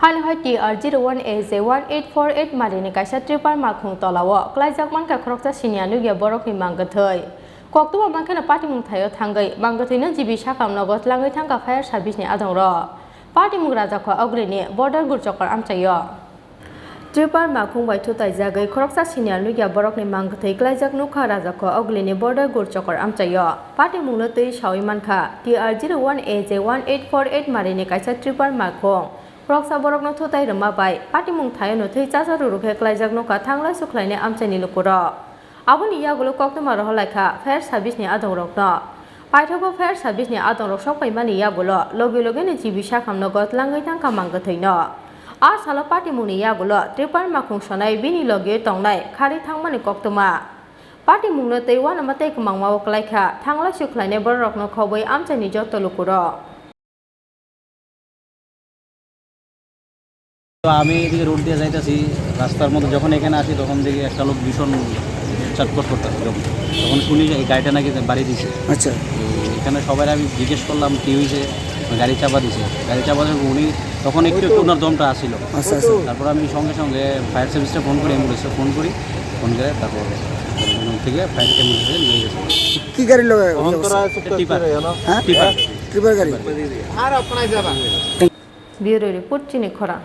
Hai hai TR01AJ1848 Marini kaisa tripar makhung tolawo klaijak manka khoroksa sinia nugia borok ni manggathai koktuba mankhana party mung thayo thangai manggathai jibi sakam nogot langai thangka fire service ni adongro party mung raja kho agreni border gurchokar amchayo tripar makhung bai thutai jagai khoroksa sinia nugia borok ni manggathai klaijak nukha raja kho agreni border gurchokar amchayo party mung no tei sawi manka TR01AJ1848 Marini kaisa tripar makhung Roksa borok no thutai rama bai party mung thayo no thei chacha rurukhe klaijak no ka thanglai suklaine amchaini lukuro aboni yagulo koktuma rohlaikha fire service ni adong rok no paithogo fire service ni adong rok sokpai mani yagulo loge loge ni jibi sakham no got langai thangka manggathai no ar sala party mung ni yagulo tripar makhung sonai bini loge tongnai khari thangmani koktuma party mung no tei wana matei kmangma klaikha thanglai suklaine borok no khoboi amchaini joto lukuro তো আমি এদিকে road দিয়ে যাইতেছি রাস্তার মধ্যে যখন এখানে আসি তখন দেখি একটা লোক ভীষণ চটপট করতেছে তখন শুনি এই গাড়িটা নাকি বাড়ি দিছে। আচ্ছা, এখানে সবাই আমি জিজ্ঞেস করলাম কী হয়েছে, গাড়ি চাপা দিছে। গাড়ি চাপা দিয়ে উনি তখন একটু ওনার দমটা আসছিল। আচ্ছা, তারপর আমি সঙ্গে সঙ্গে ফায়ার সার্ভিসটা ফোন করি, অ্যাম্বুলেন্সে ফোন করে তারপর থেকে ফায়ার অ্যাম্বুলেন্সে নিয়ে গেছে। কি গাড়ি লোক টিপার গাড়ি ব্যুরো রিপোর্ট চিনি খরা।